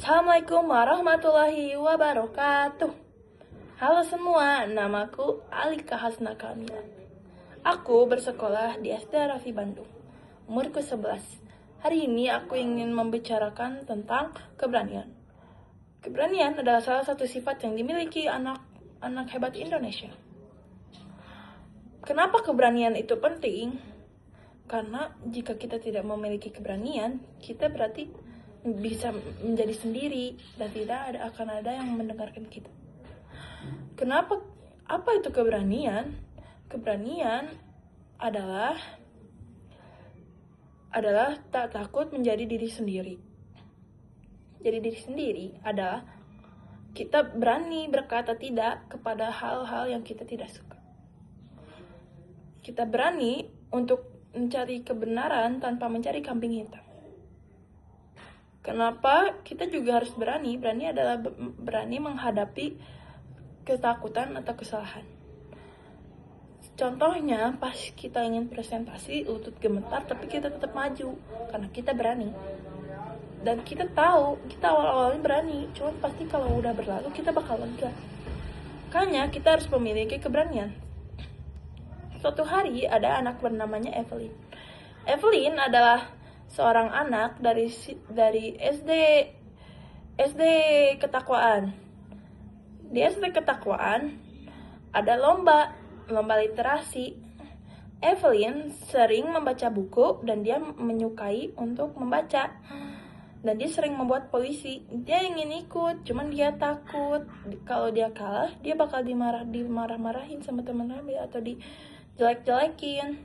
Assalamualaikum warahmatullahi wabarakatuh. Halo semua, namaku Alika Hasna Kamila. Aku bersekolah di SD Rafi Bandung. Umurku 11. Hari ini aku ingin membicarakan tentang keberanian. Keberanian adalah salah satu sifat yang dimiliki anak-anak hebat Indonesia. Kenapa keberanian itu penting? Karena jika kita tidak memiliki keberanian, kita berarti bisa menjadi sendiri dan tidak akan ada yang mendengarkan kita. Kenapa? Apa itu keberanian? Keberanian adalah tak takut menjadi diri sendiri. Jadi diri sendiri adalah kita berani berkata tidak kepada hal-hal yang kita tidak suka. Kita berani untuk mencari kebenaran tanpa mencari kambing hitam. Kenapa kita juga harus berani? Berani adalah berani menghadapi ketakutan atau kesalahan. Contohnya, pas kita ingin presentasi, lutut gemetar, tapi kita tetap maju. Karena kita berani. Dan kita tahu, kita awal-awalnya berani. Cuma pasti kalau udah berlalu, kita bakal lega. Makanya kita harus memiliki keberanian. Suatu hari, ada anak bernamanya Evelyn. Evelyn adalah seorang anak dari SD Ketakwaan. Di SD Ketakwaan ada lomba literasi. Evelyn sering membaca buku dan dia menyukai untuk membaca. Dan dia sering membuat puisi. Dia ingin ikut, cuman dia takut kalau dia kalah, dia bakal dimarah-marahin sama teman-teman atau dijelek-jelekin.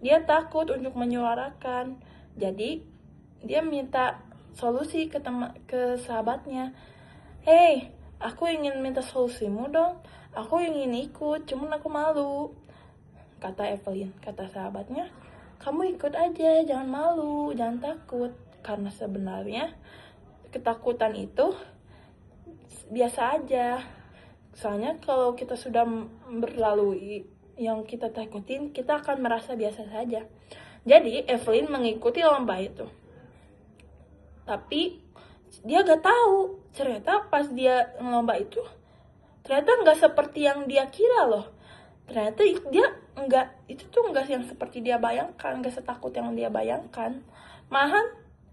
Dia takut untuk menyuarakan. Jadi dia minta solusi ke sahabatnya. Hey, aku ingin minta solusimu dong. Aku ingin ikut, cuman aku malu. Kata Evelyn, kata sahabatnya, kamu ikut aja, jangan malu, jangan takut. Karena sebenarnya ketakutan itu biasa aja. Soalnya kalau kita sudah berlalui yang kita takutin, kita akan merasa biasa saja. Jadi Evelyn mengikuti lomba itu. Tapi dia gak tahu, ternyata pas dia ngelomba itu, ternyata gak seperti yang dia kira loh. Ternyata dia itu tuh gak yang seperti dia bayangkan, gak setakut yang dia bayangkan. Malahan,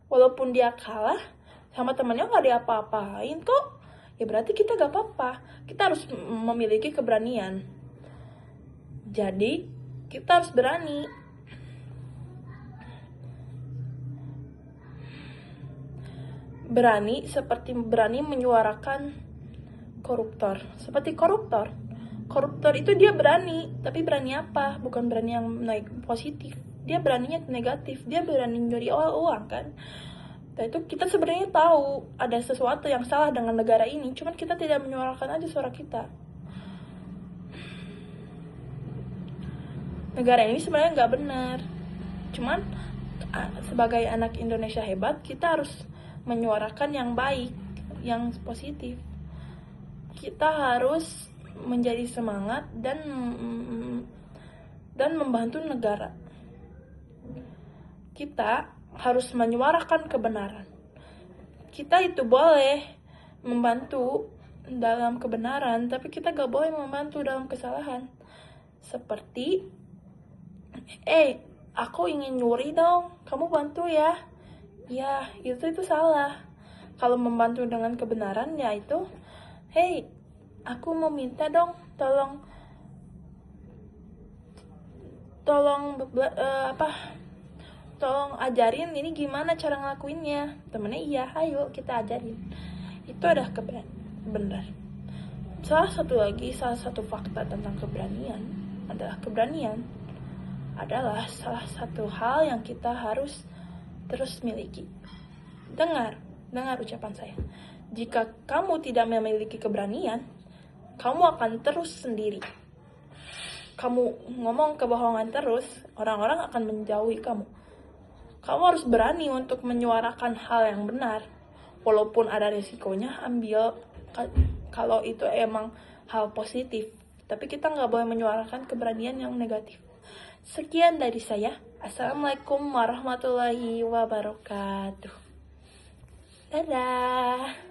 walaupun dia kalah, sama temannya gak diapa-apain kok. Ya berarti kita gak apa-apa. Kita harus memiliki keberanian. Jadi, kita harus berani. Berani seperti berani menyuarakan koruptor. Seperti koruptor. Koruptor itu dia berani, tapi berani apa? Bukan berani yang naik positif. Dia beraninya negatif. Dia berani nyuri uang kan. Dan itu kita sebenarnya tahu ada sesuatu yang salah dengan negara ini, cuman kita tidak menyuarakan aja suara kita. Negara ini sebenarnya nggak benar. Cuman sebagai anak Indonesia hebat, kita harus menyuarakan yang baik, yang positif. Kita harus menjadi semangat dan membantu negara. Kita harus menyuarakan kebenaran. Kita itu boleh membantu dalam kebenaran, tapi kita gak boleh membantu dalam kesalahan. Seperti, aku ingin nyuri dong, kamu bantu ya. Ya, itu salah. Kalau membantu dengan kebenaran, ya itu, hey, aku mau minta dong, tolong ajarin ini gimana cara ngelakuinnya. Temennya iya, ayo kita ajarin. Itu ada benar. Salah satu fakta tentang keberanian adalah salah satu hal yang kita harus terus miliki. Dengar ucapan saya. Jika kamu tidak memiliki keberanian, kamu akan terus sendiri. Kamu ngomong kebohongan terus, orang-orang akan menjauhi kamu. Kamu harus berani untuk menyuarakan hal yang benar. Walaupun ada resikonya, ambil kalau itu emang hal positif. Tapi kita nggak boleh menyuarakan keberanian yang negatif. Sekian dari saya. Assalamualaikum warahmatullahi wabarakatuh. Dadah.